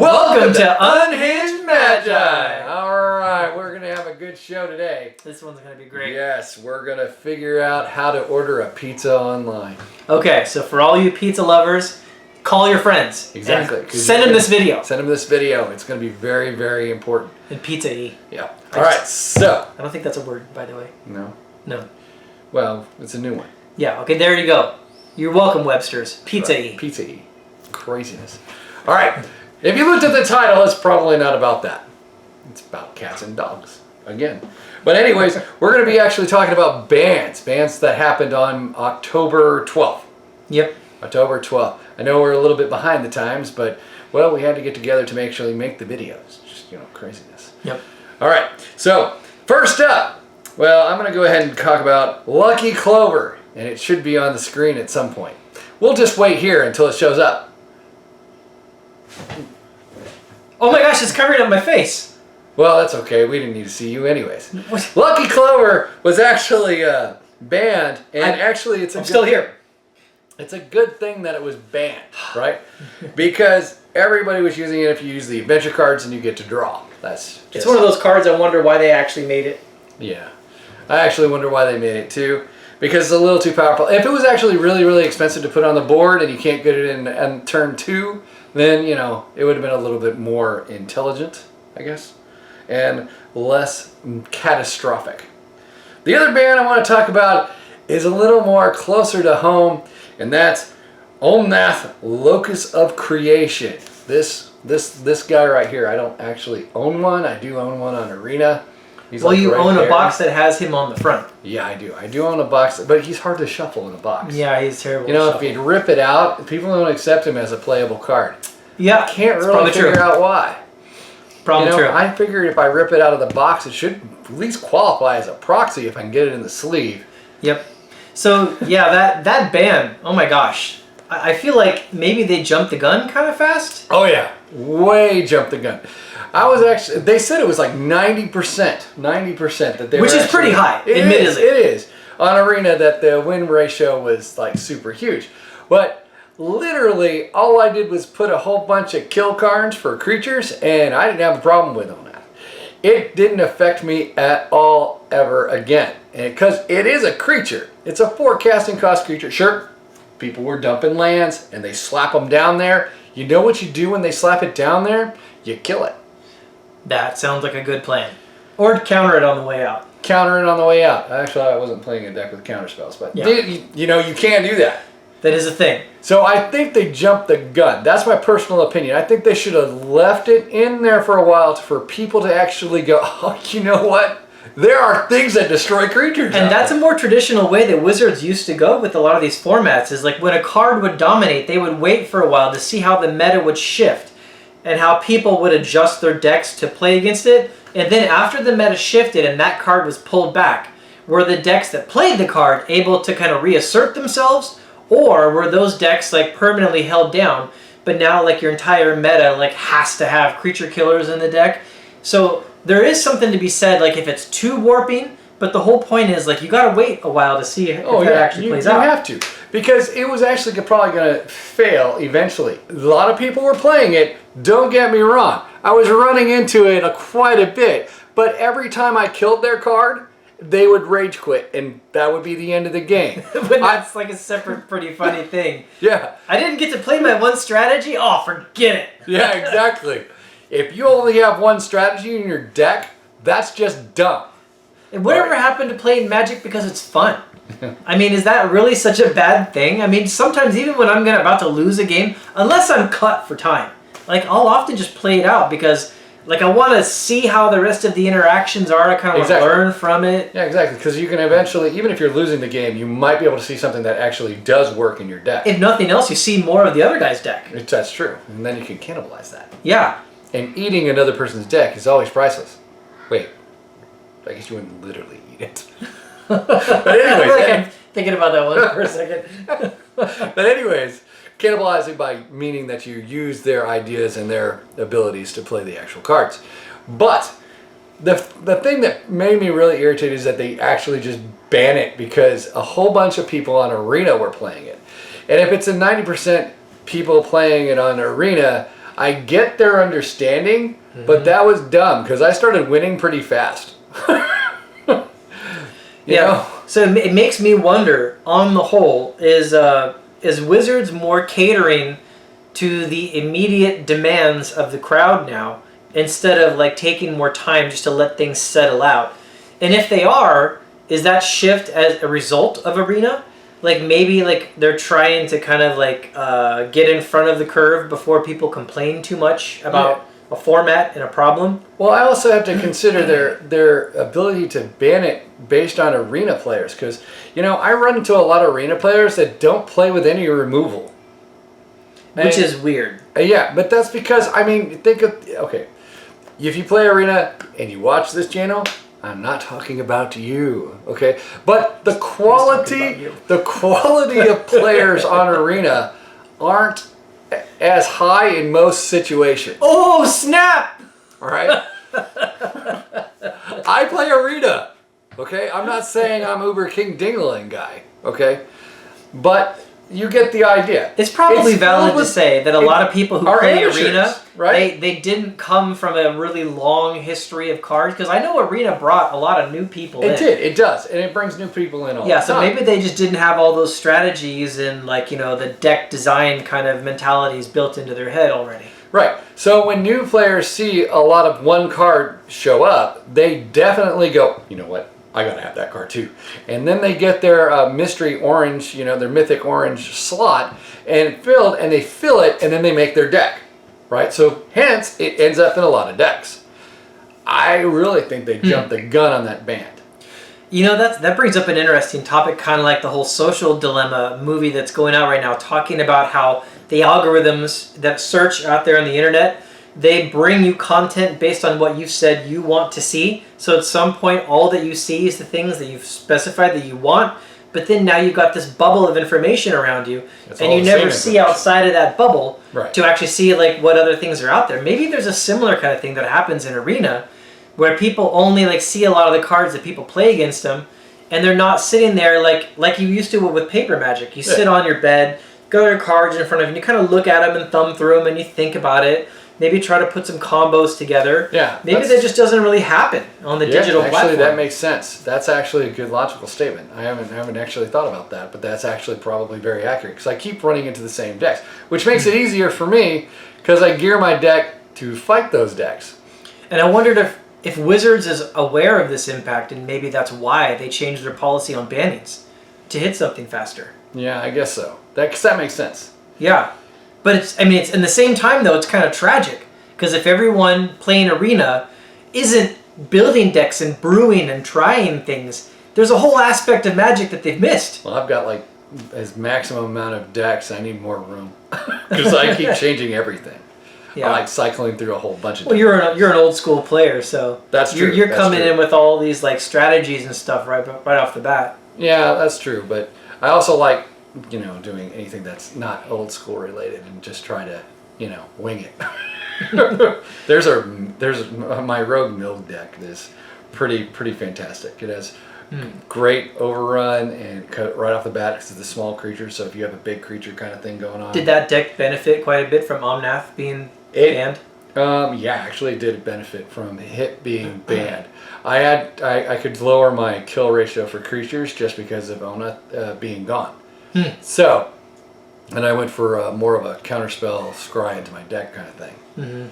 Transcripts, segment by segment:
Welcome to Unhinged Magi! Alright, we're going to have a good show today. This one's going to be great. Yes, we're going to figure out how to order a pizza online. Okay, so for all you pizza lovers, call your friends. Exactly. Send them this video. Send them this video. It's going to be very, very important. And pizza-y. Yeah. Alright, so. I don't think that's a word, by the way. No? No. Well, it's a new one. Yeah, okay, there you go. You're welcome, Websters. Pizza-y. Right. Pizza-y. Craziness. Alright. If you looked at the title, it's probably not about that. It's about cats and dogs, again. But anyways, we're going to be actually talking about bans. Bans that happened on October 12th. Yep. October 12th. I know we're a little bit behind the times, but, well, we had to get together to actually make the videos. Just, you know, craziness. Yep. All right. So, first up, well, I'm going to go ahead and talk about Lucky Clover. And it should be on the screen at some point. We'll just wait here until it shows up. Oh my gosh, it's covering up my face. Well, that's okay. We didn't need to see you anyways. What? Lucky Clover was actually banned, and I'm still here. It's a good thing that it was banned, right? Because everybody was using it if you use the adventure cards and you get to draw. It's one of those cards I wonder why they actually made it. Yeah. I actually wonder why they made it too. Because it's a little too powerful. If it was actually really, really expensive to put on the board and you can't get it in turn 2, then, you know, it would have been a little bit more intelligent, I guess, and less catastrophic. The other ban I want to talk about is a little more closer to home, and that's Omnath, Locus of Creation. This guy right here, I don't actually own one. I do own one on Arena. Well, like you own a box that has him on the front. Yeah, I do. I do own a box, but he's hard to shuffle in a box. Yeah, he's terrible. You know, if you rip it out, people don't accept him as a playable card. Yeah, I can't really figure out why. Probably true. I figured if I rip it out of the box, it should at least qualify as a proxy if I can get it in the sleeve. Yep. So, yeah, that ban, oh my gosh. I feel like maybe they jumped the gun kind of fast. Oh, yeah. Way jumped the gun. They said it was like 90%. 90% that they Which is pretty high, admittedly. It is. On Arena, that the win ratio was like super huge. But literally, all I did was put a whole bunch of kill cards for creatures, and I didn't have a problem with them. It didn't affect me at all ever again. Because it is a creature. It's a 4 casting cost creature. Sure, people were dumping lands, and they slap them down there. You know what you do when they slap it down there? You kill it. That sounds like a good plan. Or counter it on the way out. Counter it on the way out. Actually, I wasn't playing a deck with counter spells, but yeah. you know, you can't do that. That is a thing. So I think they jumped the gun. That's my personal opinion. I think they should have left it in there for a while for people to actually go, oh, you know what? There are things that destroy creatures. And that's a more traditional way that Wizards used to go with a lot of these formats, is like when a card would dominate, they would wait for a while to see how the meta would shift and how people would adjust their decks to play against it. And then after the meta shifted and that card was pulled back, were the decks that played the card able to kind of reassert themselves? Or were those decks like permanently held down, but now like your entire meta like has to have creature killers in the deck? So there is something to be said, like if it's too warping, but the whole point is like you gotta wait a while to see if that actually plays out. You have to, because it was actually probably gonna fail eventually. A lot of people were playing it, don't get me wrong. I was running into it quite a bit, but every time I killed their card, they would rage quit, and that would be the end of the game. But that's like a separate, pretty funny thing. Yeah. I didn't get to play my one strategy? Oh, forget it. Yeah, exactly. If you only have one strategy in your deck, that's just dumb. And whatever happened to playing Magic because it's fun? I mean, is that really such a bad thing? I mean, sometimes even when I'm about to lose a game, unless I'm cut for time, like I'll often just play it out because like I want to see how the rest of the interactions are to kind of learn from it. Yeah, exactly. Because you can eventually, even if you're losing the game, you might be able to see something that actually does work in your deck. If nothing else, you see more of the other guy's deck. That's true. And then you can cannibalize that. Yeah. And eating another person's deck is always priceless. Wait. I guess you wouldn't literally eat it. But anyways. I'm thinking about that one for a second. But anyways, cannibalizing by meaning that you use their ideas and their abilities to play the actual cards. But the thing that made me really irritated is that they actually just ban it because a whole bunch of people on Arena were playing it. And if it's a 90% people playing it on Arena, I get their understanding, but that was dumb because I started winning pretty fast. You know? So it makes me wonder, on the whole, is Wizards more catering to the immediate demands of the crowd now, instead of like taking more time just to let things settle out? And if they are, is that shift as a result of Arena? Like maybe like they're trying to kind of like get in front of the curve before people complain too much about a format and a problem? Well, I also have to consider their ability to ban it based on Arena players, because, you know, I run into a lot of Arena players that don't play with any removal. Which is weird. Yeah, but that's because, I mean, think of, okay, if you play Arena and you watch this channel, I'm not talking about you, okay? But the quality of players on Arena aren't as high in most situations. Oh, snap! All right? I play Arena, okay? I'm not saying I'm Uber King Dingling guy, okay? But you get the idea. It's probably valid to say that a lot of people who play Arena, right? they didn't come from a really long history of cards, because I know Arena brought a lot of new people in. It does, and it brings new people in all the time. So maybe they just didn't have all those strategies and, like, you know, the deck design kind of mentalities built into their head already. Right. So when new players see a lot of one card show up, they definitely go, you know what? I gotta have that card too. And then they get their mystery orange, you know, their mythic orange slot and filled, and they fill it, and then they make their deck, right? So hence, it ends up in a lot of decks. I really think they jumped the gun on that band. You know, that brings up an interesting topic, kind of like the whole Social Dilemma movie that's going out right now, talking about how the algorithms that search out there on the internet, they bring you content based on what you said you want to see. So at some point, all that you see is the things that you've specified that you want. But then now you've got this bubble of information around you, and you never see outside of that bubble to actually see like what other things are out there. Maybe there's a similar kind of thing that happens in Arena, where people only like see a lot of the cards that people play against them, and they're not sitting there like you used to with paper Magic. You sit on your bed, got your cards in front of you, and you kind of look at them and thumb through them, and you think about it. Maybe try to put some combos together. Yeah. Maybe that just doesn't really happen on the digital platform. Actually, that makes sense. That's actually a good logical statement. I haven't actually thought about that, but that's actually probably very accurate, because I keep running into the same decks, which makes it easier for me because I gear my deck to fight those decks. And I wondered if Wizards is aware of this impact, and maybe that's why they changed their policy on bannings to hit something faster. Yeah, I guess so. That makes sense. Yeah. But it's in the same time, though, it's kind of tragic, because if everyone playing Arena isn't building decks and brewing and trying things, there's a whole aspect of Magic that they've missed. Well, I've got like as maximum amount of decks. I need more room because I keep changing everything. Yeah. I like cycling through a whole bunch of. Well, you're an old school player, so that's true. You're coming in with all these like strategies and stuff right off the bat. Yeah, that's true. But I also like, you know, doing anything that's not old school related and just try to, you know, wing it. there's my Rogue Milk deck is pretty fantastic. It has great overrun and cut right off the bat because of the small creature. So if you have a big creature kind of thing going on. Did that deck benefit quite a bit from Omnath being banned? Yeah, actually it did benefit from it being banned. I could lower my kill ratio for creatures just because of Omnath being gone. So, and I went for more of a counterspell scry into my deck kind of thing.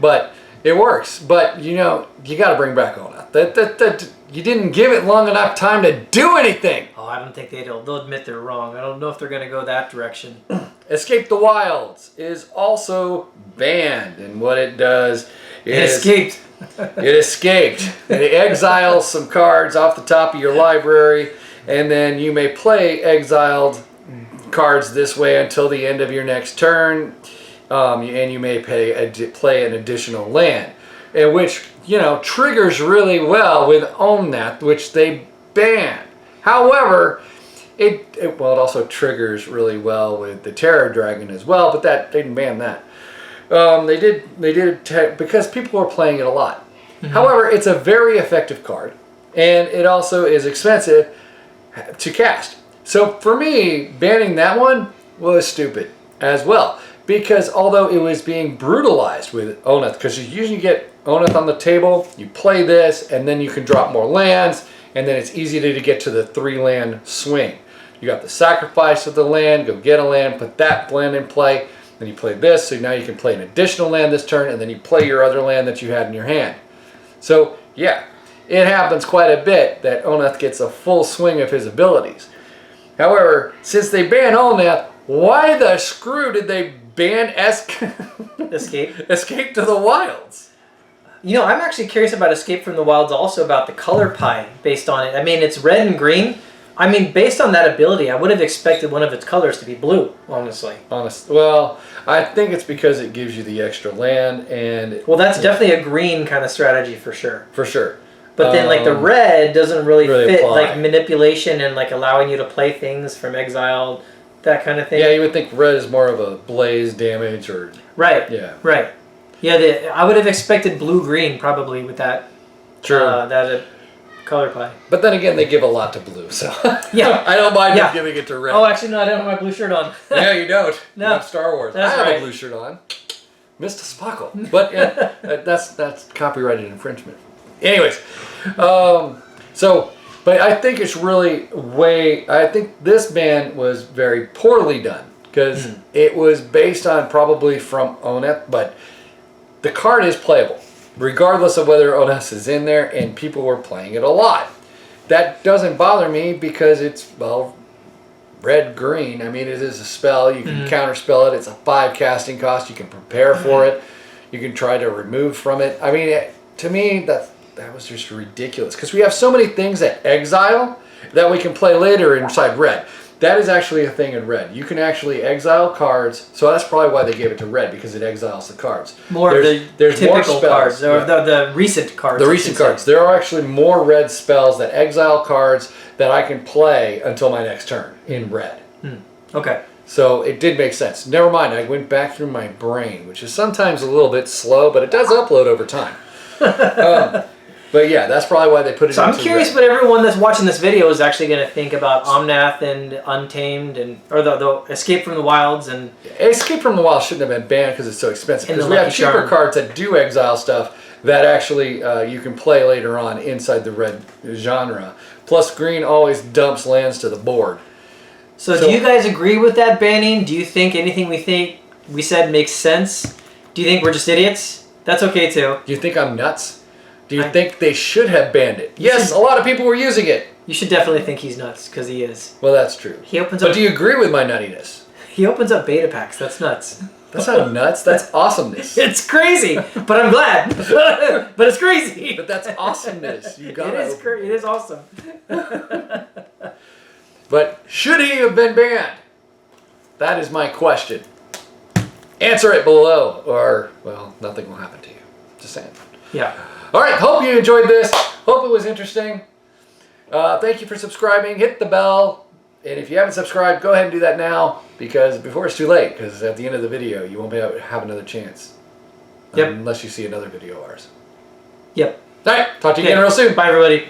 But it works. But you know, you got to bring back Omnath. That you didn't give it long enough time to do anything. Oh, I don't think they'll admit they're wrong. I don't know if they're going to go that direction. Escape the Wilds is also banned, and what it does is escaped. It escaped. It exiles some cards off the top of your library. And then you may play exiled cards this way until the end of your next turn, and you may play an additional land, and which, you know, triggers really well with Omnath, which they banned. However, it also triggers really well with the Terror Dragon as well, but they didn't ban that. They did because people were playing it a lot. However, it's a very effective card, and it also is expensive to cast. So for me, banning that one was stupid as well, because although it was being brutalized with Oneth, because you usually get Oneth on the table, you play this, and then you can drop more lands, and then it's easy to get to the 3-land swing. You got the sacrifice of the land, go get a land, put that land in play, then you play this, so now you can play an additional land this turn, and then you play your other land that you had in your hand. So, yeah, it happens quite a bit that Oneth gets a full swing of his abilities. However, since they ban Oneth, why the screw did they ban Escape to the Wilds? You know, I'm actually curious about Escape from the Wilds, also about the color pie based on it. I mean, it's red and green. I mean, based on that ability, I would have expected one of its colors to be blue, honestly. Well, I think it's because it gives you the extra land, and... Well, that's definitely a green kind of strategy for sure. For sure. But then, like, the red doesn't really fit, apply. like, manipulation and, like, allowing you to play things from exile, that kind of thing. Yeah, you would think red is more of a blaze damage or... Right. Yeah. Right. Yeah, I would have expected blue-green probably with that. True. That color play. But then again, they give a lot to blue, so... Yeah. I don't mind them giving it to red. Oh, actually, no, I don't have my blue shirt on. Yeah, you don't. No. You have Star Wars. That's I have right. a blue shirt on. Missed a sparkle. But yeah, that's copyrighted infringement. Anyways, but I think it's really I think this ban was very poorly done because it was based on probably from Oneth, but the card is playable regardless of whether Oneth is in there, and people were playing it a lot. That doesn't bother me because it's, well, red-green. I mean, it is a spell. You can counterspell it. It's a 5 casting cost. You can prepare for it. You can try to remove from it. I mean, to me, that was just ridiculous because we have so many things that exile that we can play later inside red. That is actually a thing in red. You can actually exile cards, so that's probably why they gave it to red, because it exiles the cards. There's typical cards, or the recent cards. The recent cards. There are actually more red spells that exile cards that I can play until my next turn in red. Okay. So it did make sense. Never mind, I went back through my brain, which is sometimes a little bit slow, but it does upload over time. But yeah, that's probably why they put it So I'm curious what everyone that's watching this video is actually going to think about Omnath and Untamed, or the Escape from the Wilds. And Escape from the Wild shouldn't have been banned because it's so expensive. Because we have cheaper cards that do exile stuff that actually you can play later on inside the red genre. Plus, green always dumps lands to the board. So do you guys agree with that banning? Do you think anything we said makes sense? Do you think we're just idiots? That's okay too. Do you think I'm nuts? Do you think they should have banned it? Yes, a lot of people were using it. You should definitely think he's nuts, because he is. Well, that's true. But do you agree with my nuttiness? He opens up beta packs. That's nuts. That's not nuts. That's awesomeness. It's crazy, but I'm glad. But it's crazy. But that's awesomeness. You got it. It is awesome. But should he have been banned? That is my question. Answer it below, or, well, nothing will happen to you. Just saying. Yeah. All right, hope you enjoyed this. Hope it was interesting. Thank you for subscribing. Hit the bell. And if you haven't subscribed, go ahead and do that now, because before it's too late, because at the end of the video, you won't be able to have another chance. Yep. Unless you see another video of ours. Yep. All right, talk to you again real soon. Bye, everybody.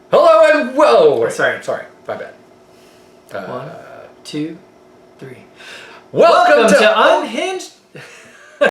Hello and whoa. Sorry. My bad. 1, 2, 3. Welcome to Unhinged